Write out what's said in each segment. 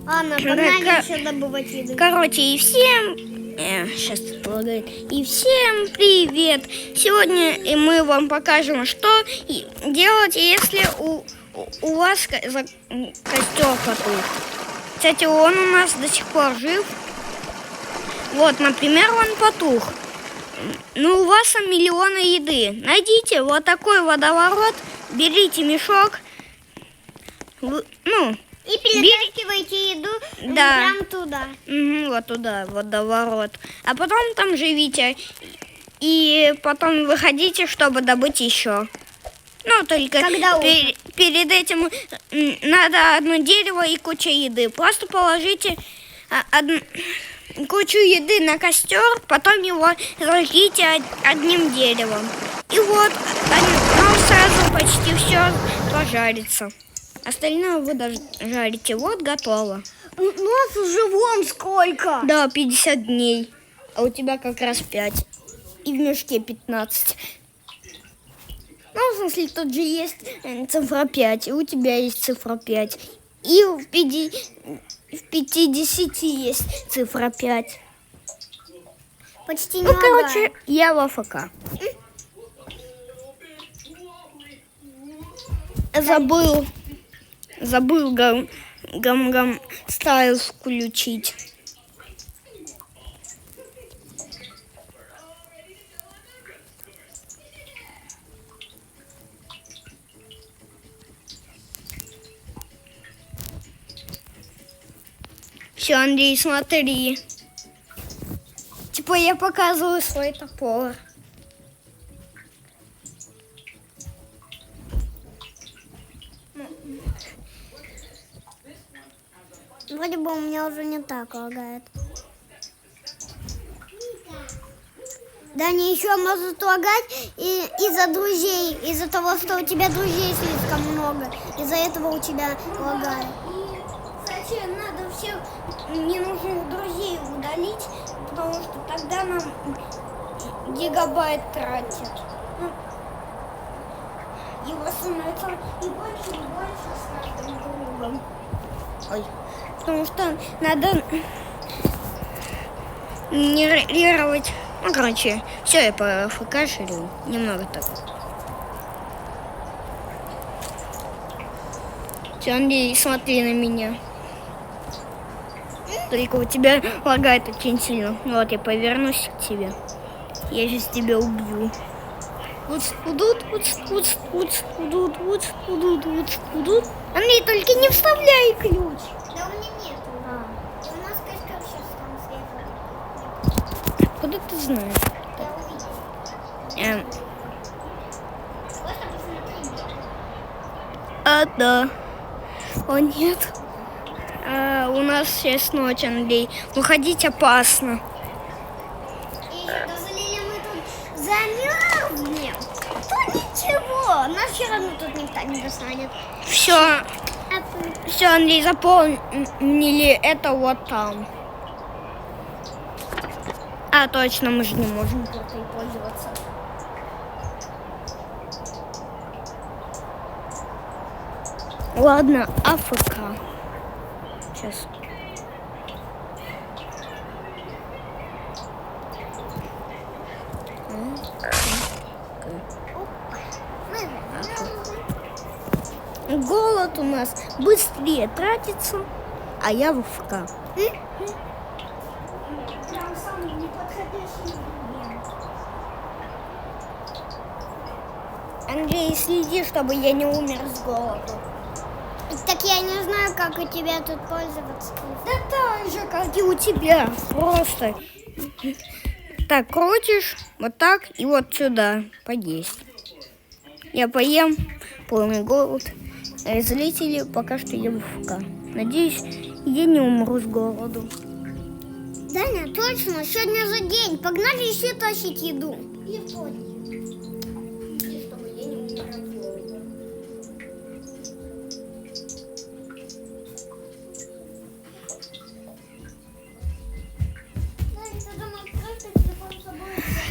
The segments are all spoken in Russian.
Ладно, погнали еще добывать еду. Короче, и всем... сейчас это лагает. И всем привет! Сегодня мы вам покажем, что делать, если у вас костер потух. Кстати, он у нас до сих пор жив. Вот, например, он потух. Но у вас миллионы еды. Найдите вот такой водоворот, берите мешок, и перетаскивайте еду прям туда. Вот туда, водоворот. А потом там живите. И потом выходите, чтобы добыть еще. Ну, только перед этим надо одно дерево и куча еды. Просто положите кучу еды на костер, потом его зажгите одним деревом. И вот оно сразу почти все пожарится. Остальное вы жарите. Вот готово. У нас уже вон сколько. Да, 50 дней. А у тебя как раз 5. И в мешке 15. Ну, в смысле, тут же есть цифра 5. И у тебя есть цифра 5. И в 50 есть цифра 5. Почти не короче, я в АФК. Забыл гам-гам стайл включить. Все, Андрей, смотри. Типа я показываю свой топор. Вроде бы у меня уже не так лагает. Да, не еще может лагать из-за друзей, из-за того, что у тебя друзей слишком много. Из-за этого у тебя лагает. Кстати, надо всех ненужных друзей удалить, потому что тогда нам гигабайт тратит. Его становится и больше с каждым кругом. Ой. Потому что надо генерировать. Ну, короче, все, я по АФК ширю. Немного так. Все, Андрей, смотри на меня. Только у тебя лагает очень сильно. Вот, я повернусь к тебе. Я сейчас тебя убью. Андрей, только не вставляй ключ. Да у меня нет. У нас костер сейчас там сверху. Куда ты знаешь? Я увидела. Просто посмотри. Да. О, нет. У нас сейчас ночь, Андрей. Выходить опасно. И залили мы тут замерзнем. То ничего. Нас все равно тут никто не достанет. Все, Андрей, запомнили это вот там. А, точно, мы же не можем этой пользоваться. Ладно, АФК. Сейчас. Голод у нас быстрее тратится, а я в АФК. Андрей, следи, чтобы я не умер с голоду. Так я не знаю, как у тебя тут пользоваться. Да так же, как и у тебя. Просто так крутишь, вот так и вот сюда поесть. Я поем, полный голод. Зрители, пока что я в АФК. Надеюсь, я не умру с голоду. Даня, точно, сегодня же день. Погнали еще тащить еду.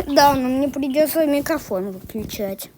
Да, но мне придется микрофон выключать.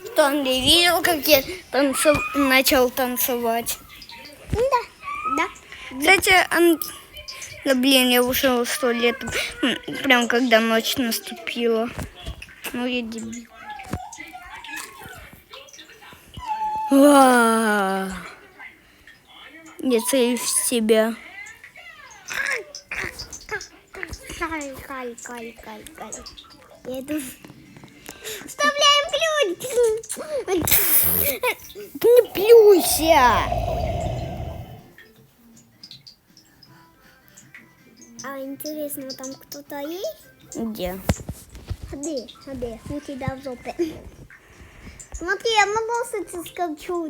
Что, Андрей видел, как я начал танцевать? Да. Кстати, да блин, я ушел в туалет, прям когда ночь наступила. Ну, я дебил. Я целюсь в себя. Каль. Я иду. Вставляем ключ. Не плюйся. А интересно, там кто-то есть? Где? Ходи, у тебя в жопе. Смотри, я на носице скачу.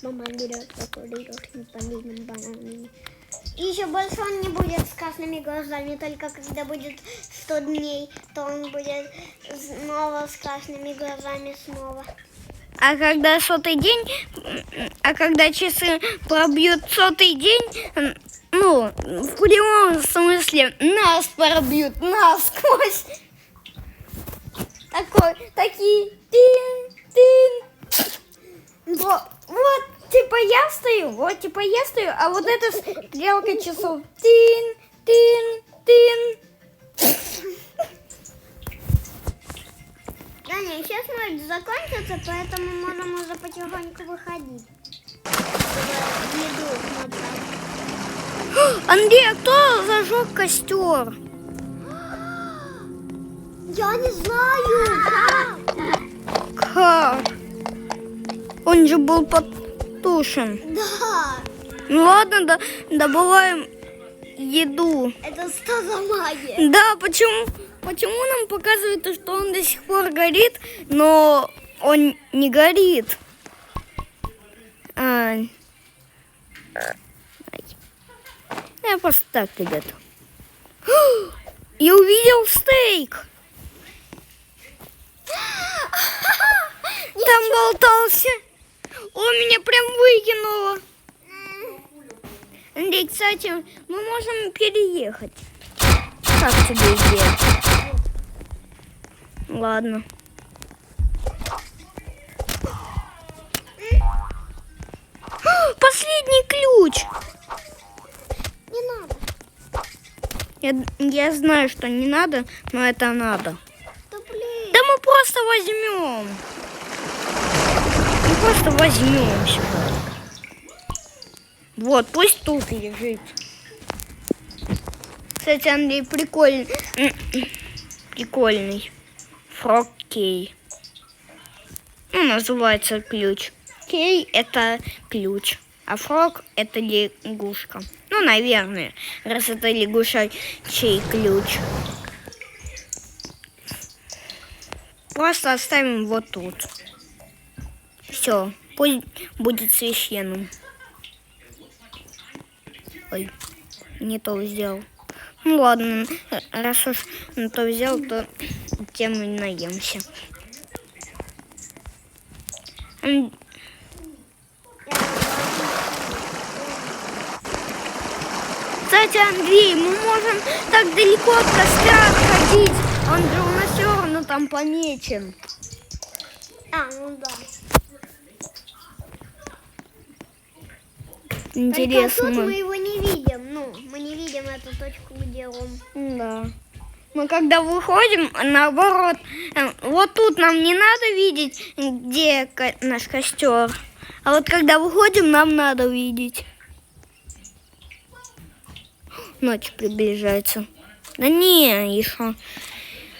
Мама берет бананами. И еще больше он не будет с красными глазами, только когда будет 100 дней, то он будет снова с красными глазами снова. А когда 100-й день, а когда часы пробьют 100-й день, ну, в прямом смысле, нас пробьют насквозь. Такие, тын. Вот, типа я стою, а вот эта стрелка часов, тын. Даня, сейчас ночь закончится, поэтому можем уже потихоньку выходить. Еду набрать. Андрей, а кто зажег костер? Я не знаю, Как? Он же был потушен. Да, Ну ладно, добываем еду. это что за магия? Да, почему нам показывают, что он до сих пор горит, но он не горит? Я просто так, ребят. Я увидел стейк. Там болтался. Он меня прям выкинуло. Андрей, кстати, мы можем переехать. Как тебе идея? Ладно. Последний ключ. Не надо. Я знаю, что не надо, но это надо. Да блин. Да мы просто возьмем. Мы просто возьмем сюда. Вот, пусть тут лежит. Кстати, Андрей прикольный. Фрог Кей. Ну, называется ключ. Кей — это ключ, а фрог — это лягушка. Ну, наверное, раз это лягушачий ключ. Просто оставим вот тут. Все, пусть будет священным. Ой, не то сделал. Ну ладно, раз уж не то взял, то тем и наемся. Кстати, Андрей, мы можем так далеко от костра отходить. Он же у нас все равно там помечен. Ну да. Интересно. Только тут мы его не видим. Ну, мы не видим эту точку, где он. Да. Мы когда выходим, наоборот, вот тут нам не надо видеть, где наш костер. А вот когда выходим, нам надо видеть. Ночь приближается. Да не, еще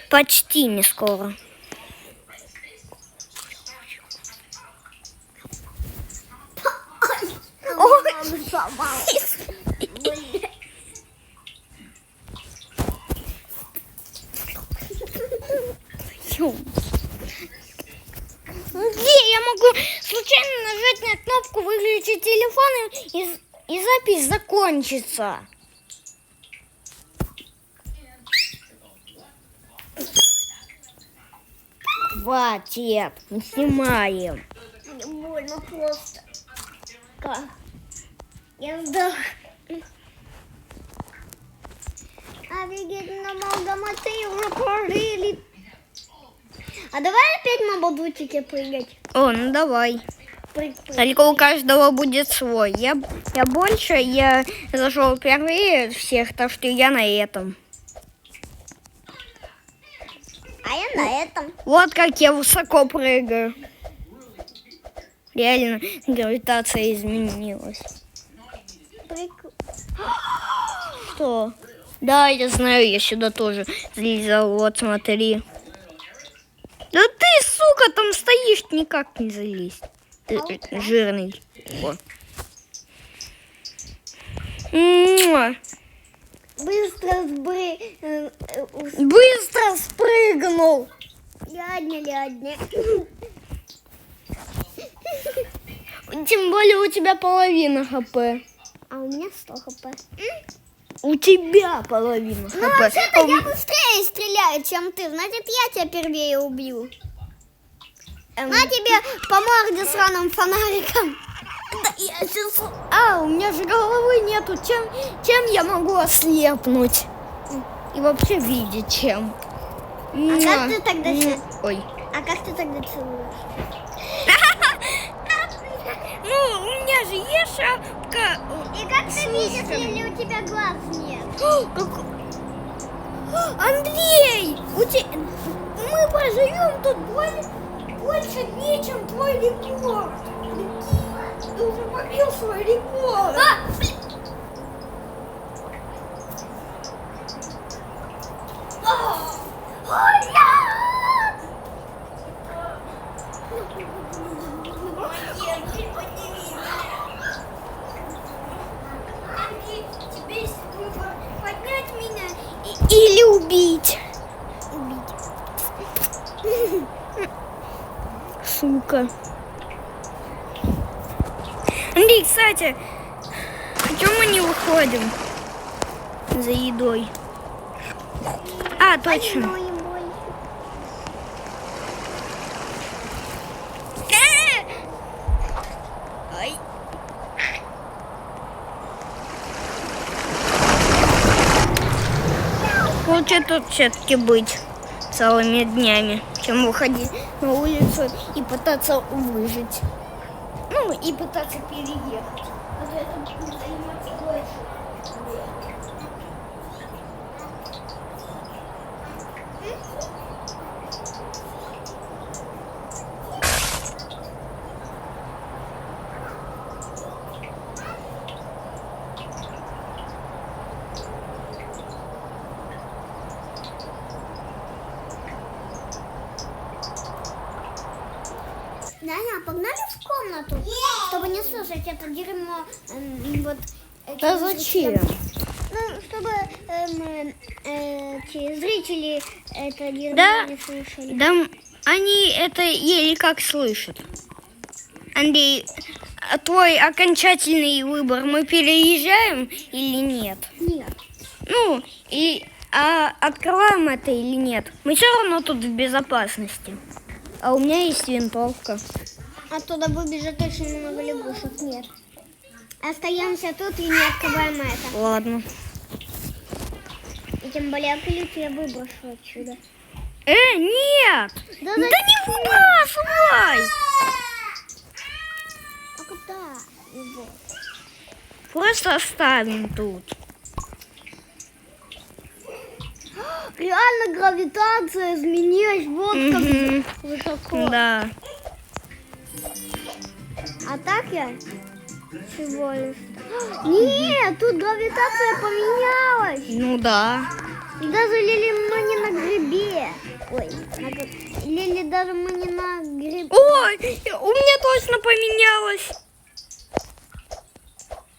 почти не скоро. Где я могу случайно нажать на кнопку выключить телефон и запись закончится? Хватит, мы снимаем. Мне больно просто. Как? Я сдох. локомотив уже прожили. А давай опять на батутике прыгать. О, ну давай. Прыг. Только у каждого будет свой. Я больше, я зашел первее всех, так что я на этом. А я на этом. Вот как я высоко прыгаю. Реально, гравитация изменилась. Прыг. Что? Да, я знаю, я сюда тоже залезал. Вот, смотри. Да ты, сука, там стоишь, никак не залезть. Ты жирный. О. Муа. Быстро Быстро спрыгнул. Лядня. Тем более у тебя половина хп. А у меня 100 хп. У тебя половина хп. Ну, вообще-то я быстрее стреляю, чем ты. Значит, я тебя первее убью. На тебе по морде сраным фонариком. Да я сейчас... А, у меня же головы нету. Чем я могу ослепнуть? И вообще видеть чем? А как ты тогда Ой. А как ты тогда целуешь? Ну, у меня же есть шапка. И как ты видишь, если у тебя глаз нет? Андрей, мы проживем тут больше дней, чем твой рекорд. Ты уже побил свой рекорд. Тебе есть выбор поднять меня или убить. Сука. Андрей, кстати, почему мы не выходим за едой? А, точно. Ай. Лучше тут все-таки быть целыми днями, чем выходить на улицу и пытаться выжить. Ну, и пытаться переехать. А то это будет заниматься больше. Няня, погнали в комнату, чтобы не слушать это дерьмо. Вот, Да зачем? Ну, чтобы зрители это дерьмо Да, не слушали. да, они это еле как слышат. Андрей, а твой окончательный выбор, мы переезжаем или нет? Нет. Ну, открываем это или нет? Мы все равно тут в безопасности. А у меня есть винтовка. Оттуда выбежит очень много лягушек. Нет. Остаемся тут и не открываем это. Ладно. И тем более я выброшу отсюда. Нет! Да не выбрасывай! А куда его? Просто оставим тут. Реально гравитация изменилась. Вот как высоко. Да. А так я всего лишь... Нет, тут гравитация поменялась. Ну да. И даже Лили мы не на грибе. Ой, Лили даже мы не на грибе. Ой, у меня точно поменялось.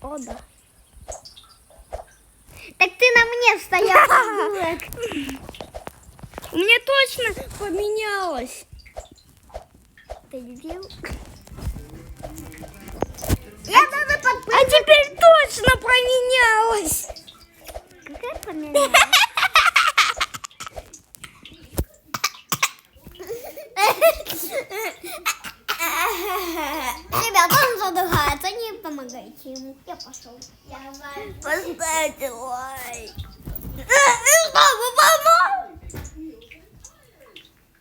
О, да. Так ты на мне стоял, дурак. У меня точно поменялось. Ты дебил? Я даже подпрыгнул. А теперь точно поменялось. Какая поменялась? Ребята, он задыхается, не помогайте ему. Я пошел. Поставьте лайк.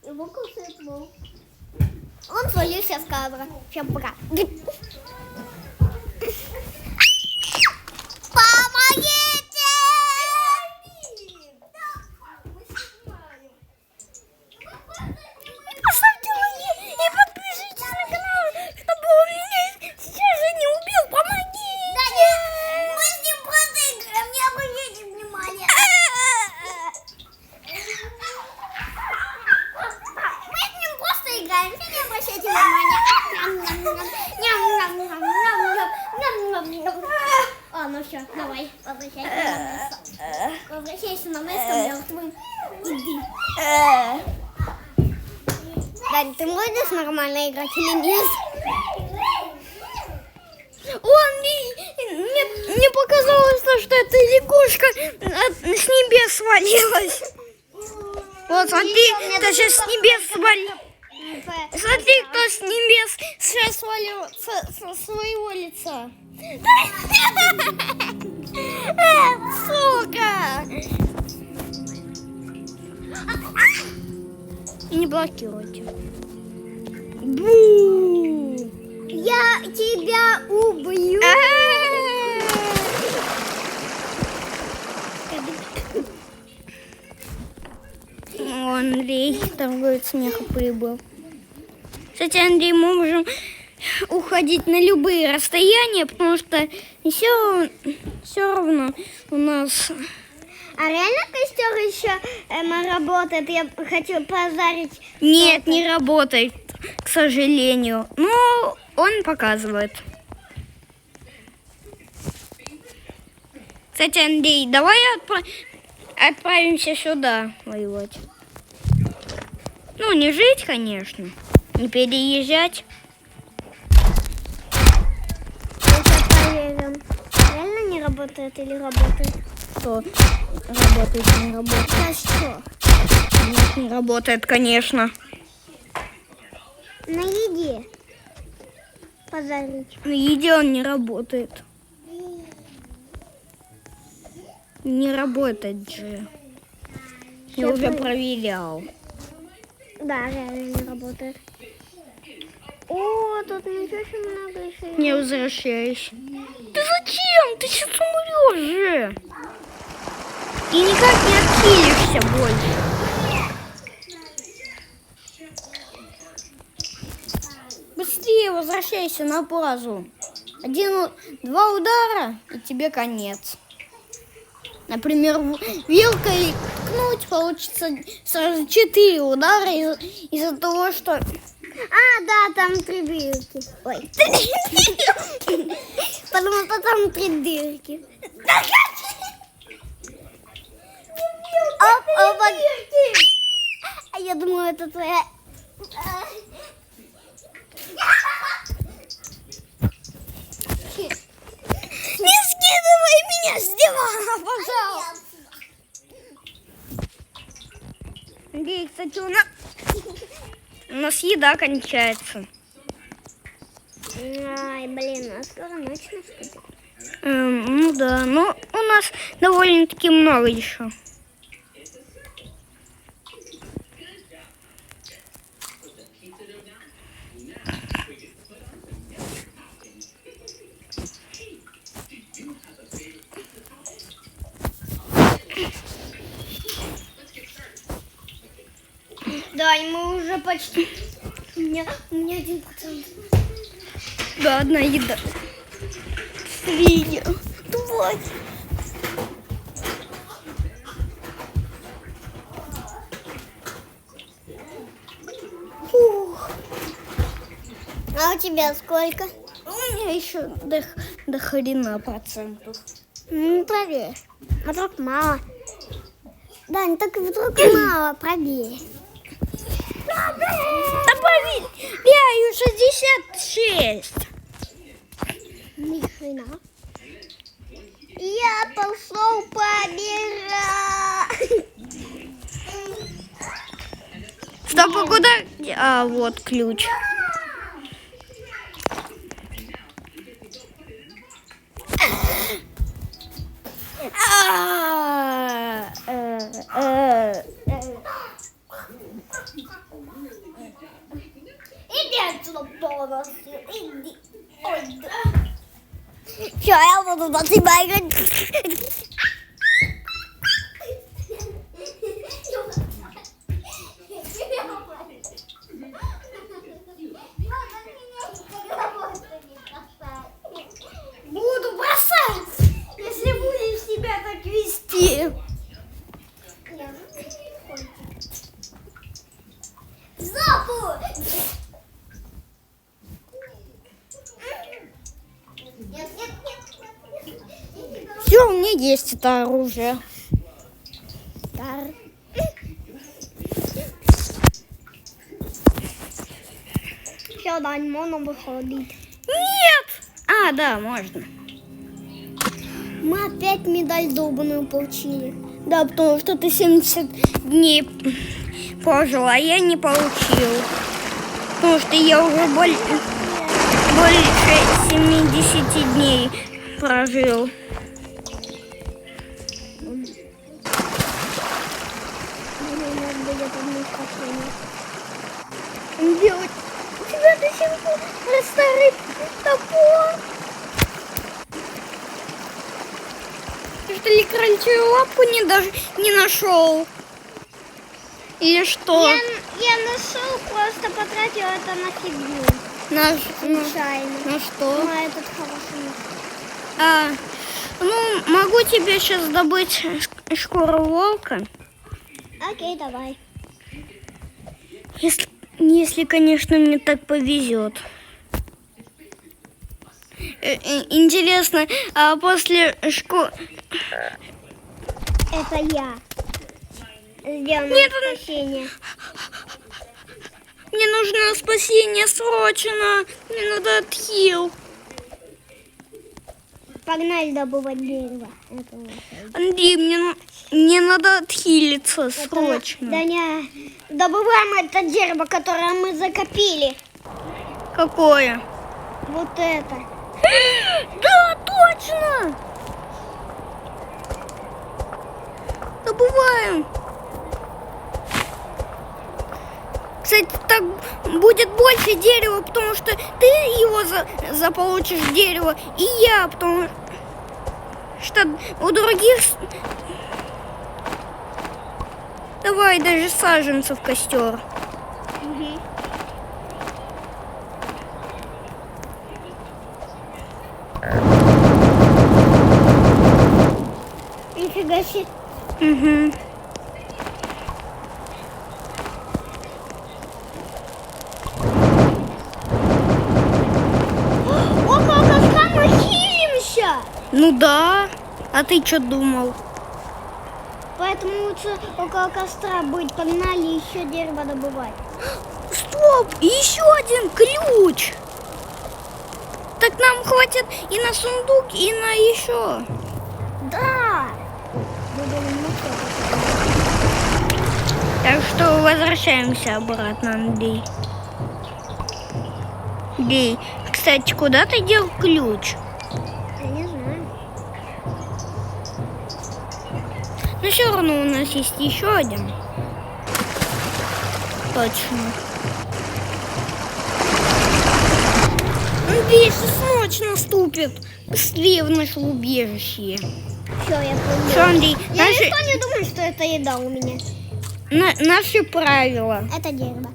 Его кусает волк. Он свалился с кадра. Всем пока. Помогите! Поставьте лайк и подпишитесь на канал, чтобы он меня сейчас же не убил. Помогите! Да нет, мы с ним просто играем, не обращайте внимания. Мы с ним просто играем, не обращайте внимания. О, ну все, давай, возвращайся на место мертвым. Иди. Дань, ты можешь нормально играть или нет? Мне показалось, что эта лягушка с небес свалилась. Вот, смотри, кто сейчас с небес свалил. Смотри, кто с небес сейчас свалил со своего лица. Сука! И не блокируйте. Бу! Я тебя убью. Андрей, торговец смеха прибыл. Кстати, Андрей, мы можем уходить на любые расстояния, потому что все равно у нас... А реально костер еще работает? Я хочу позарить. Нет, не работает, к сожалению. Но он показывает. Кстати, Андрей, давай отправимся сюда воевать. Ну, не жить, конечно. Не переезжать. Сейчас проверим. Реально не работает или работает? Что? Работает, не работает. А что? Нет, не работает, конечно. На еде. Позарить. На еде он не работает. Не работает же. Я уже проверял. Да, реально не работает. О, тут ничего себе много еще. Не возвращайся. Ты зачем? Ты сейчас умрешь же. И никак не отхилишься больше. Быстрее возвращайся на базу. 1-2 удара, и тебе конец. Например, вилкой ткнуть, получится сразу 4 удара из-за того, что... А, да, там 3 дырки. Ой. Потому что там 3 дырки. А я думаю, это твоя... Не скидывай меня с дивана, пожалуйста. Андрей, кстати, у нас еда кончается. Ай, блин, а скоро ночь наступит. Ну да, но у нас довольно-таки много еще. Да, и мы уже почти... У меня 1%. Да, одна еда. Свинья. Тварь. Фух. А у тебя сколько? У меня еще до хрена процентов. Проверь. А вдруг мало. Дань, так вдруг мало, проверь. Добавить! Я 66. Ни хрена. Я пошел побирать. Стоп, а куда? А, вот ключ. Иди отсюда полностью, иди. Ой, да. Все, я буду на тебя играть. Буду бросать, если будешь себя так вести. Запу! Все, у меня есть это оружие. Все, Дань, можно выходить. Нет! А, да, можно. Мы опять медаль долбаную получили. Да, потому что ты 70 дней прожил, а я не получил. Потому что я уже больше 70 дней прожил. Делать. У тебя до сих пор старый топор. Ты что ли крольчью лапку не нашел? Или что? Я нашел, просто потратил это на фигню. Случайно. На что? На этот хороший меч. Ну, могу тебе сейчас добыть шкуру волка. Окей, давай. Если, конечно, мне так повезет. Интересно, а после шкуры... Это я. Сделано Нет, спасение. Мне нужно спасение срочно. Мне надо отхил. Погнали добывать дерево. Это вот. Андрей, мне надо отхилиться срочно. Даня, добываем это дерево, которое мы закопили. Какое? Вот это. Да, точно! Добываем. Кстати, так будет больше дерева, потому что ты его заполучишь дерево, и я, потому что у других... Давай даже саженцев в костер. Нифига себе. Угу. Около костра мы хилимся. Ну да. А ты что думал? Поэтому лучше около костра быть. Погнали еще дерево добывать. Стоп! Еще один ключ! Так нам хватит и на сундук, и на еще. Да. Так что возвращаемся обратно, Андрей. Андрей, кстати, куда ты дел ключ? Я не знаю. Но все равно у нас есть еще один. Точно. Андрей, сейчас ночь наступит. Быстрее в наше убежище. Все, я понял. Все, Андрей, Я никто не думаю, что это еда у меня. наши правила. Это дерево.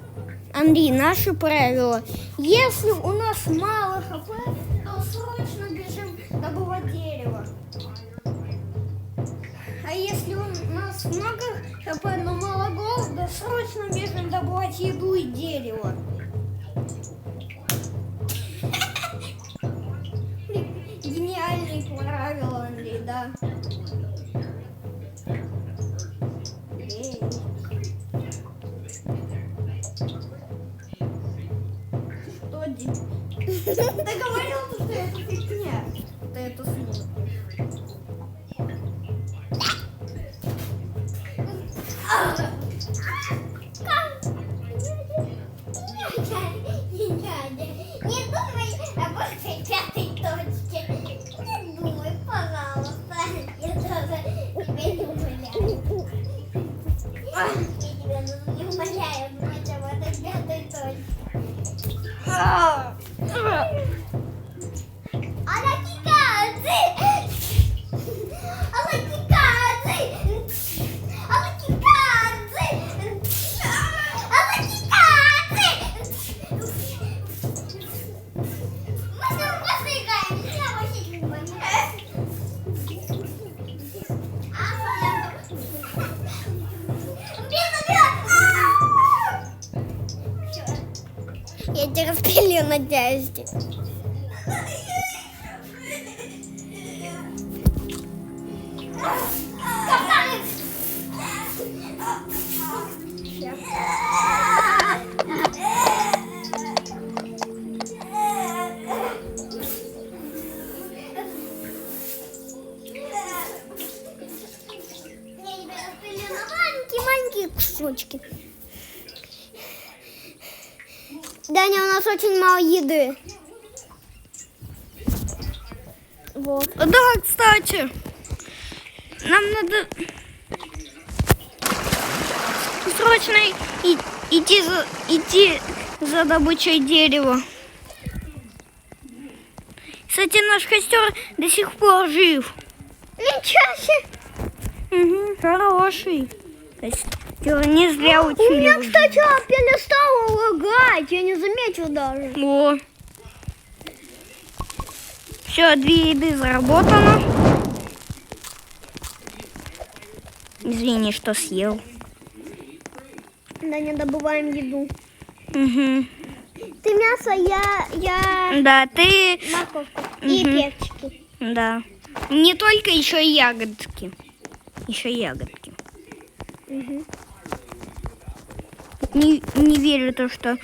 Андрей, наши правила. Если у нас мало хп, то срочно бежим добывать дерево. А если у нас много хп, но мало голода, срочно бежим добывать еду и дерево. Гениальные правила, Андрей, да. Ты говорил, что это фигня. Ты это слушаешь. Я тебя распилю на части. Маленькие кусочки. Даня, у нас очень мало еды. Вот. Да, кстати, нам надо срочно идти за добычей дерева. Кстати, наш костер до сих пор жив. Ничего себе. Угу, хороший костер. Не зря У учили. меня, кстати, перестало лагать. Я не заметил даже. О. Все, 2 еды заработано. Извини, что съел. Да, не добываем еду. Угу. Ты мясо, я Да, ты... морковку и перчики. Да. Не только еще и ягодки. Еще ягодки. Угу. Не верю то, что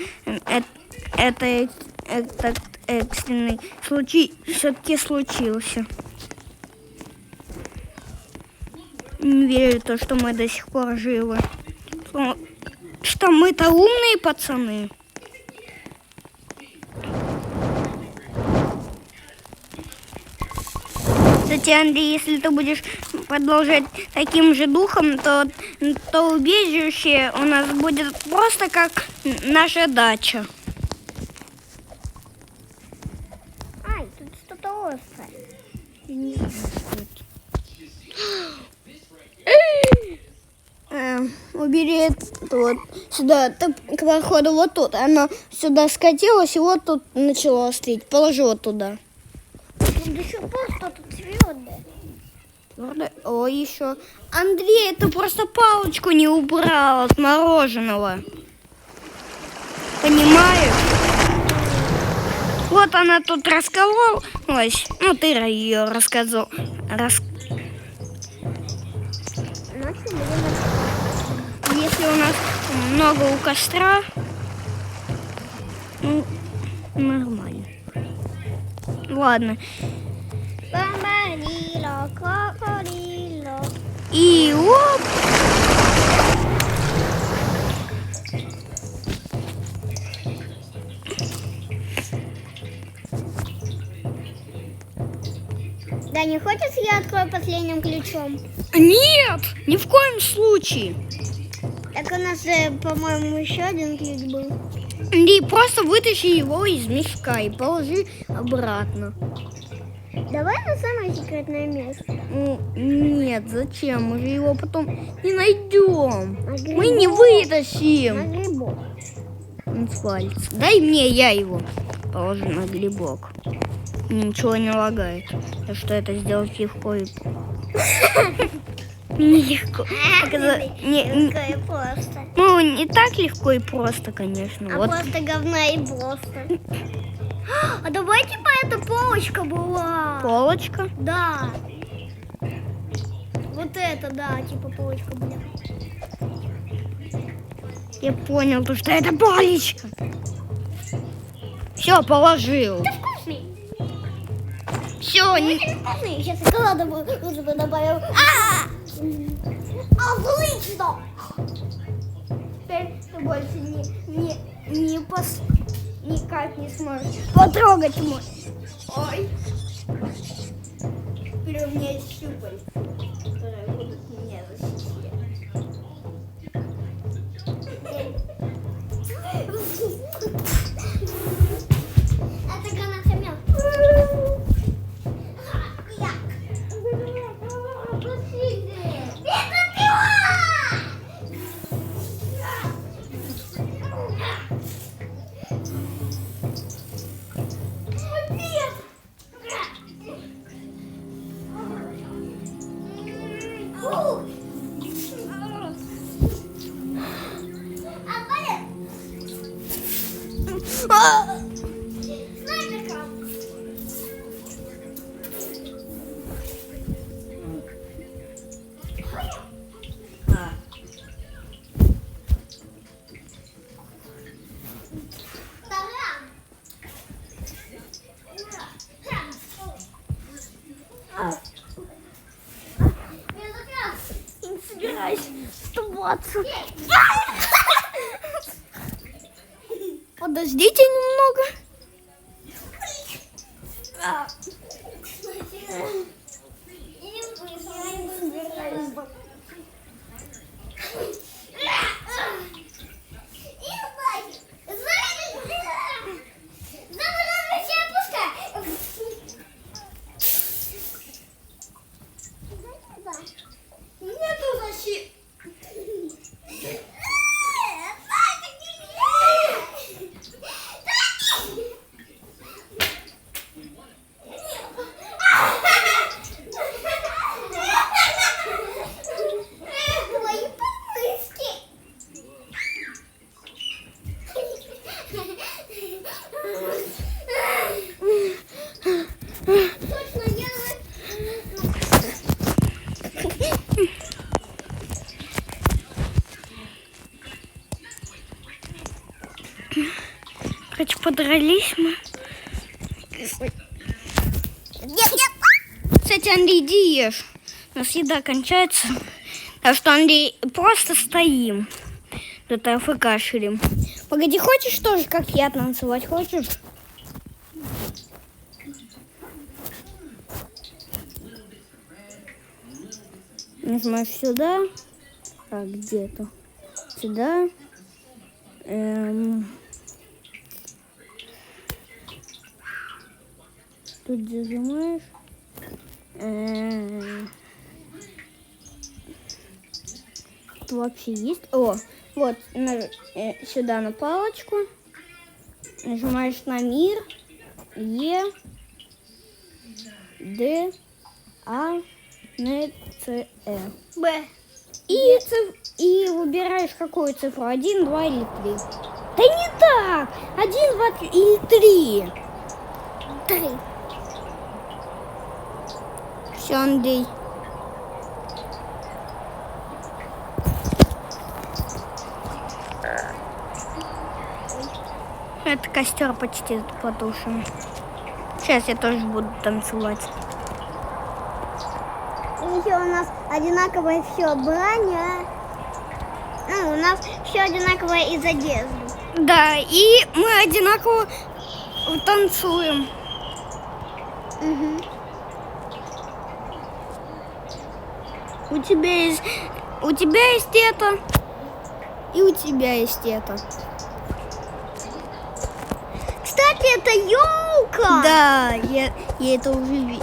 этот экстренный случай все-таки случился. Не верю то, что мы до сих пор живы. Что мы-то умные пацаны. Кстати, Андрей, если ты будешь продолжать таким же духом, то убежище у нас будет просто как наша дача. Ай, тут что-то острое. Не знаю, что это. Убери это вот сюда, к проходу вот тут. Оно сюда скатилось и вот тут начало острить. Положи вот туда. Тут еще просто тут твердое. О, еще. Андрей, ты просто палочку не убрал от мороженого. Понимаешь? Вот она тут раскололась. Ну, ты ее рассказал. Если у нас много у костра, ну, нормально. Ладно. И оп! Да, не хочешь, я открою последним ключом? Нет, ни в коем случае. Так у нас, по-моему, еще один ключ был. Андрей, просто вытащи его из мешка и положи обратно. Давай на самое секретное место. Ну, нет, зачем? Мы же его потом не найдем. На Мы не грибок. вытащим. На грибок. Он свалится. Дай мне, я его положу на грибок. Ничего не лагает. Так что это сделать легко и... Нелегко. Легко и просто. Ну, не так легко и просто, конечно. А Вот. просто говна и просто. А давай типа эта полочка была. Полочка. Да. Вот это, да, типа полочка была. Я понял, то, что это полочка. Все, положил. Ты вкусный. Все, не... Вкусный. Сейчас шоколада лучше бы добавил. Отлично. Теперь ты больше никак не сможешь потрогать мой. Ой. Теперь у меня есть щупальца, которые будут меня защищать. Это Не собираюсь оставаться. Подождите немного. Короче, подрались мы. Кстати, Андрей, иди ешь. У нас еда кончается. Так что, Андрей, просто стоим. Тут АФК ширим. Погоди, хочешь тоже, как я, танцевать? Хочешь? Нажимаешь сюда. Так, где-то. Сюда. Тут зажимаешь. Тут вообще есть. О, вот сюда на палочку. Нажимаешь на мир. Е, Д, А, Н, Ц, Э. Б. И выбираешь какую цифру. 1, 2 или 3. Да не так! 1, 2 или 3. 3. Все, Андрей. Это костер почти потушен. Сейчас я тоже буду танцевать. Еще у нас одинаковое все броня. Ну, у нас все одинаковое из одежды. Да, и мы одинаково танцуем. Угу. У тебя есть это, и у тебя есть это. Кстати, это елка. Да, я это уже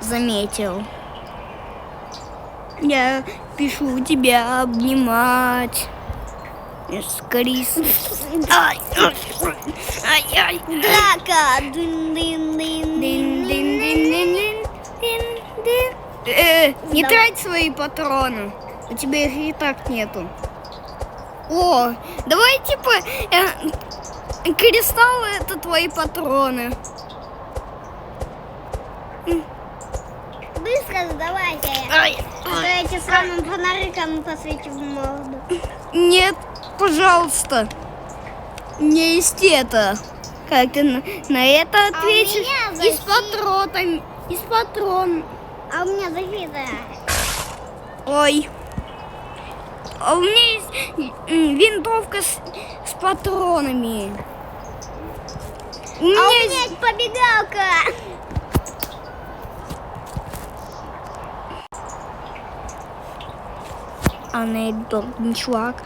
заметил. Я пишу тебя обнимать. Скорис. Ай-яй. Драка. Не трать свои патроны. У тебя их и так нету. О, давай типа кристаллы это твои патроны. Быстро сдавайся. Ай. А то я тебе самым фонариком посвечу в морду. Нет, пожалуйста. Не есть это. Как ты на это ответишь? меня И с патронами. И с патрон. А у меня защита. Ой. А у меня есть винтовка с патронами. У А у меня меня есть побегалка. анейдбордный чувак,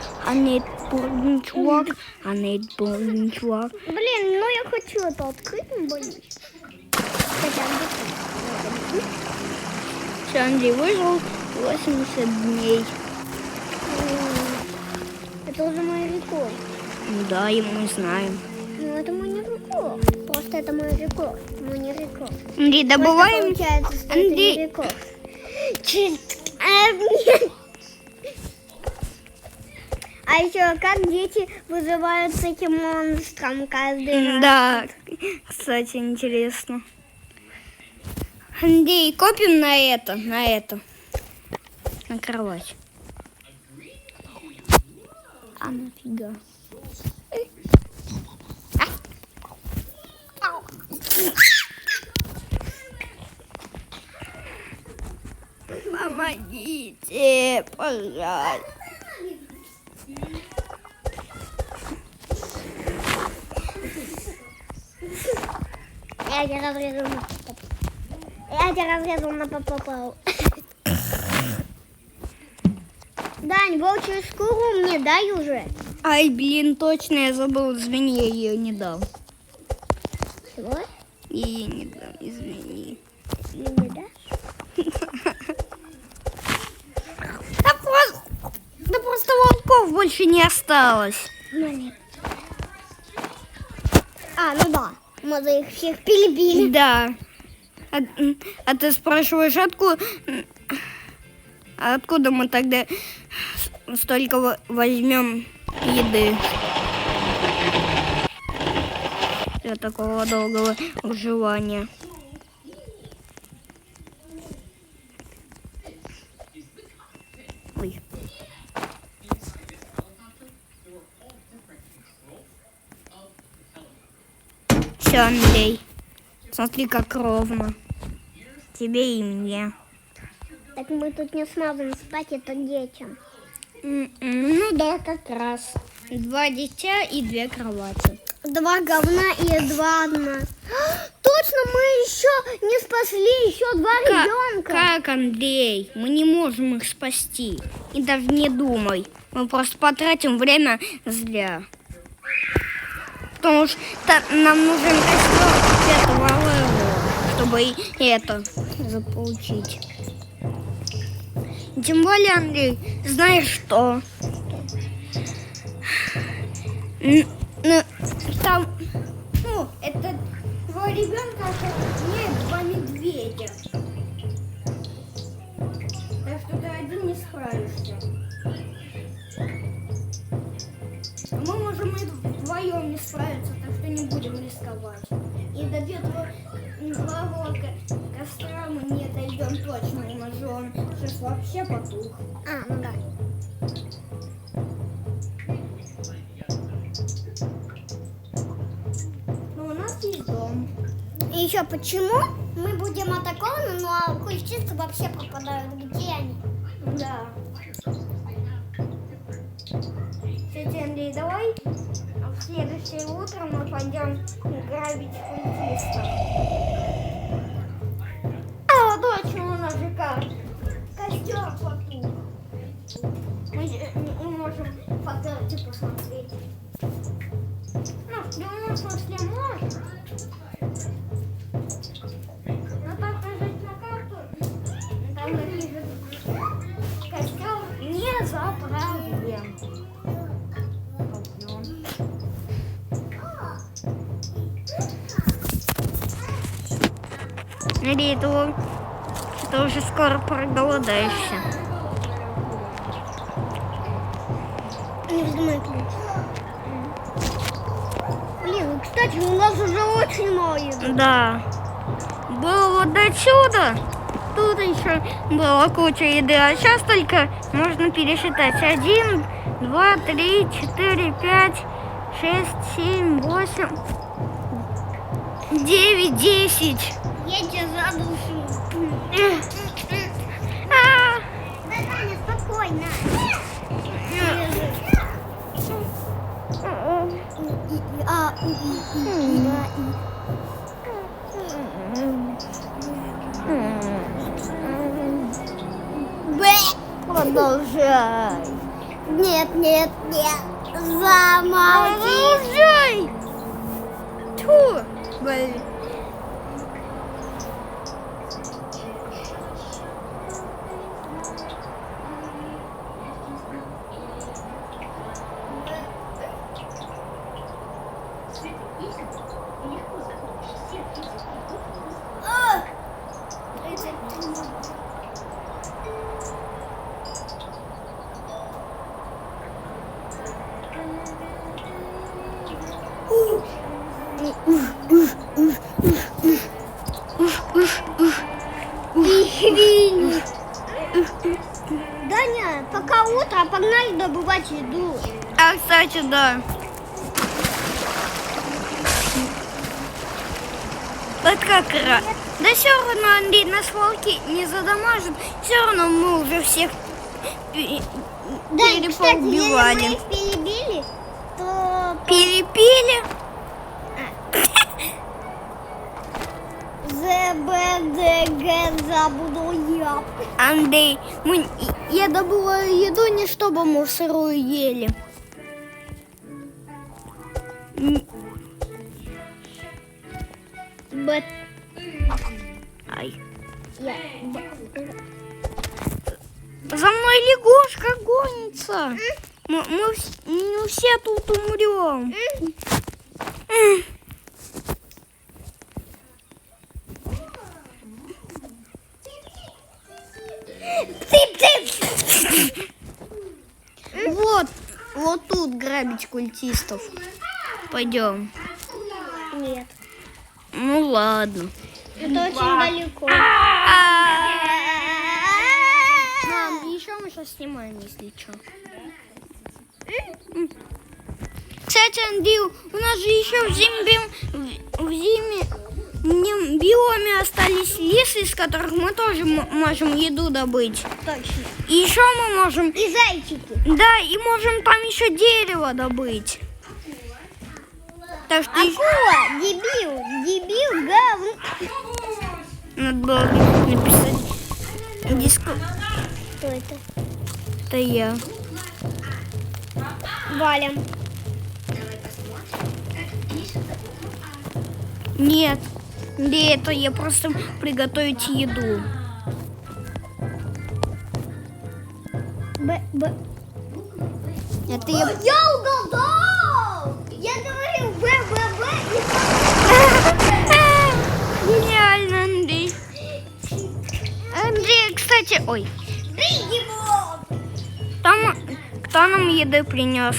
анейдбордный чувак. Блин, ну я хочу это открыть, но боюсь. Хотя бы. Все, Андрей выжил 80 дней. Это уже мой рекорд. Да, и мы знаем. Ну, это мой не рекорд. Просто это мой рекорд. Мой не рекорд. Андрей, Просто добываем. получается, что это Андрей. не рекорд. А еще как дети вызывают с этим монстром каждый раз? Да, кстати, интересно. Андрей, копим на это, на кровать. А нафига? Помогите, пожалуйста. Я тебя разрезал на попу. Я тебя разрезал на попу. Дань, волчью шкуру мне дай уже. Ай, блин, точно, я забыл, извини, я ее не дал. Чего? Ее не дал, извини. Ты не дашь? Да просто волков больше не осталось. Ну нет. А, ну да. Мы за их всех перебили. Да. А ты спрашиваешь, откуда мы тогда столько возьмем еды для такого долгого выживания? Ой. Все, Андрей, смотри, как ровно. Тебе и мне. Так мы тут не сможем спать, это детям. Ну да, как раз. 2 дитя и 2 кровати. 2 говна и 2 одна. Точно, мы еще не спасли еще 2 ребенка. Как, Андрей? Мы не можем их спасти. И даже не думай. Мы просто потратим время зря. Потому что нам нужен костер 5-го левела, чтобы это заполучить. Тем более, Андрей, знаешь что? Там, это 2 ребенка, а нет 2 медведя. Так что ты один не справишься. Мы можем и вдвоем не справиться, так что не будем рисковать. И до 5-го костра мы не дойдем точно, у нас же он сейчас вообще потух. А, ну да. Но у нас есть дом. И еще почему мы будем атакованы, ну а кульчисты вообще пропадают? Где они? Да. Тетя Андрей, давай в следующее утро мы пойдем грабить культистов. А, точно, у нас же как? Костер потух. Мы можем фотографии посмотреть. Ну, в прямом смысле можно. Но так нажать на карту, там напишет костер не заправлен. Или ты уже скоро проголодаешься. Не вздумай ключ. Блин, кстати, у нас уже очень мало еды. Да. Было вот до сюда. Тут еще была куча еды. А сейчас только можно пересчитать. 1, 2, 3, 4, 5, 6, 7, 8, 9, 10. Я тебя задушу. А, Да, Таня, спокойно. Продолжай. Нет, нет, нет. Замолчи. Продолжай. Тьфу, блин. быстро, погнали добывать еду. А, кстати, да. Вот как раз. Да все равно, Андрей, нас волки не задамажат. Все равно мы уже всех Да, и, кстати, если мы перебивали. их перебили, то... Перепили. ЗБДГ забуду я. Андрей, я добыла еду не чтобы мы сырую ели. Ай. За мной лягушка гонится. Мы все тут умрем. Вот тут грабить культистов. Пойдем. Нет, Ну ладно. это очень далеко. Мам, еще мы сейчас снимаем, если что. Кстати, Андрей, у нас же еще в зимнем биоме остались лесы, из которых мы тоже можем еду добыть. Точно. И еще мы можем... И зайчики. Да, и можем там еще дерево добыть. Так что Акула, дебил, говн. надо было написать диско. Кто это? Это я. Валим. Нет, не это я просто приготовить еду. Это я... Я угадал! Я говорил БББ Гениально, Андрей. Андрей, кстати, ой, и его. там кто нам еды принес?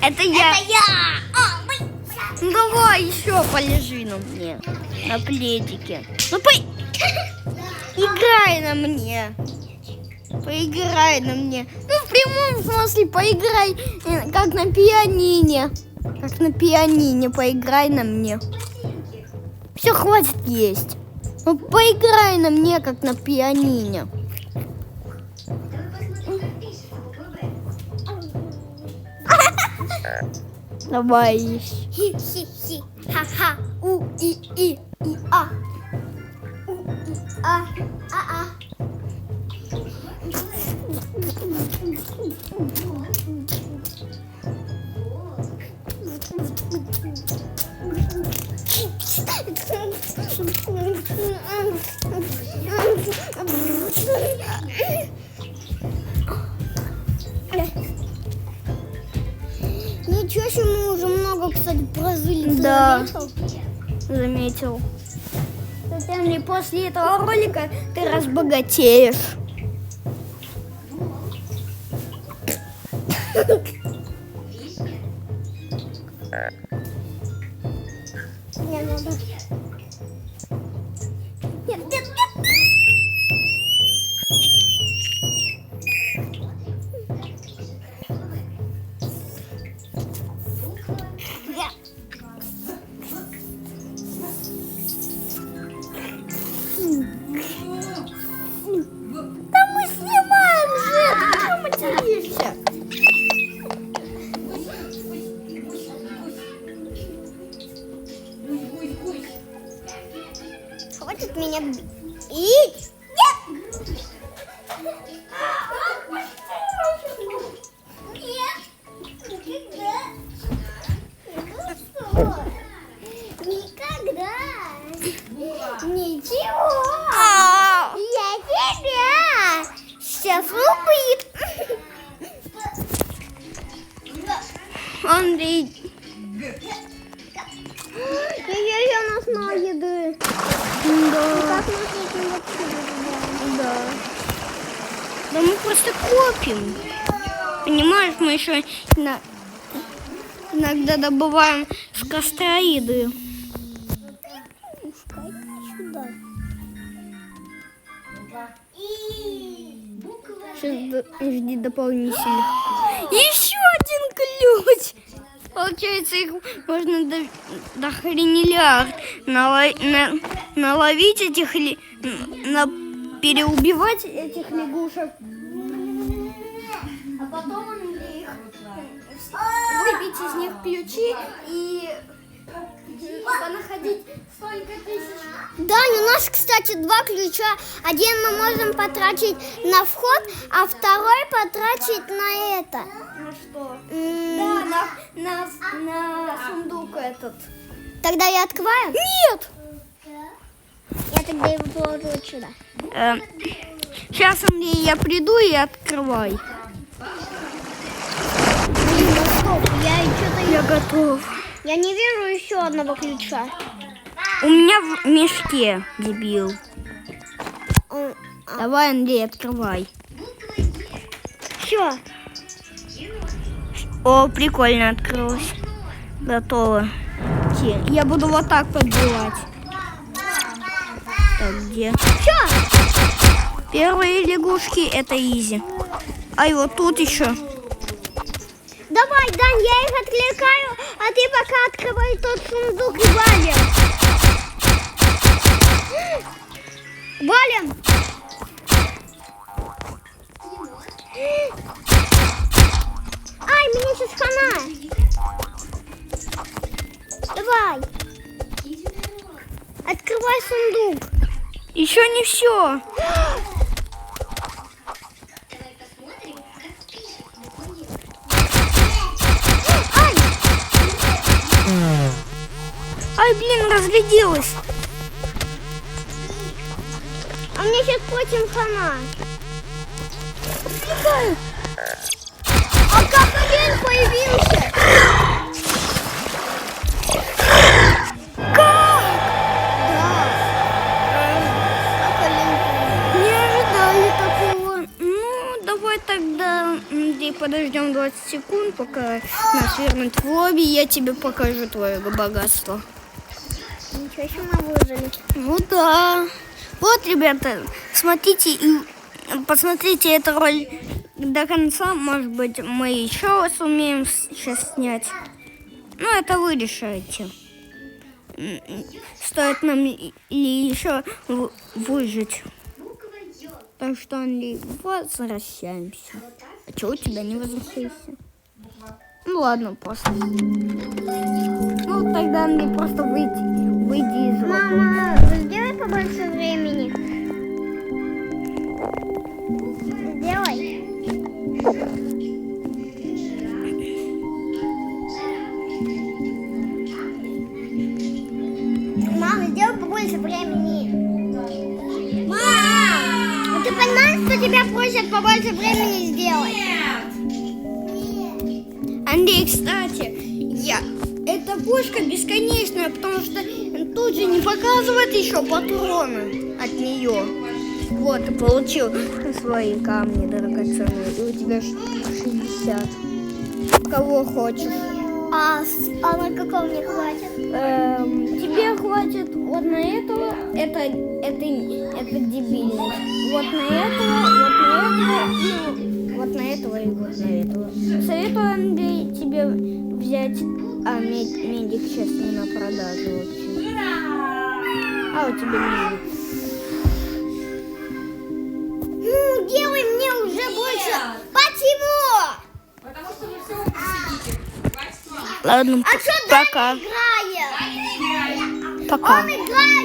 Это я. Это я! А, мы... Ну, давай еще полежи на мне, на пледике. Ну, играй на мне. Поиграй на мне. Ну, в прямом смысле, поиграй, как на пианине. Как на пианине, поиграй на мне. Все, хватит есть. Ну, поиграй на мне, как на пианине. Давай. Хи-хи-хи, ха-ха, у-и-и, и-а. У-и-а, а-а. Ничего себе, мы уже много, кстати, прожили. Ты Да. заметил? Заметил. Андрей, после этого ролика ты разбогатеешь. Мне надо. Нет, нет, нет. Да мы снимаем же! Ты что материшься? Хватит меня бить. Нет! Никогда. Никогда. Ничего. Я тебя сейчас убит. Андрей, Я у нас мало еды. да, Как мы с этим вообще будем? да. Да мы просто копим. Понимаешь, мы еще иногда добываем с костра еды. Пускай сюда. Сейчас жди дополнительных. Еще один ключ! Получается, их можно до хренелиард наловить этих, переубивать этих лягушек. А потом их выбить из них ключи и понаходить столько тысяч. Дань, у нас, кстати, 2 ключа. Один мы можем потратить на вход, а второй потратить на это. На что? Да, на сундук этот. Тогда я открываю? Нет! Я тогда его положу вот сюда. Сейчас, Андрей, я приду и открывай. Блин, ну стоп, Я готов. я не вижу еще одного ключа. У меня в мешке, дебил. Давай, Андрей, открывай. Все. О, прикольно открылось. Готово. Я буду вот так подбивать. Так, где? Все. Первые лягушки это изи. А и вот тут еще. Давай, Дань, я их отвлекаю, а ты пока открывай тот сундук и валим. Валим. Ай, мне сейчас хана. Давай. Открывай сундук. Еще не все. Ай, блин, разгляделась. А мне сейчас против хана. А как один появился? Как? Да. Не ожидали такого. Ну, давай тогда подождем 20 секунд, пока нас вернут в лобби, я тебе покажу твое богатство. Ничего себе мы выжили. Ну да. Вот, ребята, смотрите и посмотрите эту роль до конца. Может быть, мы еще сумеем сейчас снять. Ну, это вы решаете. Стоит нам ли еще выжить. Так что, Андрей, возвращаемся. А чего у тебя не возвращайся? Ну ладно, после. Ну тогда, Андрей, просто выйди из лобби. Мама, сделай побольше времени. Сделай. Мама, сделай побольше времени. Мам! Ты понимаешь, что тебя просят побольше времени сделать? Андрей, кстати, эта пушка бесконечная, потому что тут же не показывает еще патроны от нее. Вот, ты получил свои камни драгоценные, и у тебя 60. Кого хочешь. А на какого мне хватит? Тебе хватит вот на этого, это дебильный. Вот на этого, вот на этого и вот на этого. Советую, Андрей, тебе взять, медик сейчас не на продажу вообще. А у тебя медик. Ну, делай мне уже больше. Почему? Потому что вы все сидите. Ладно, А что пока. Даня играет? Пока. Он играет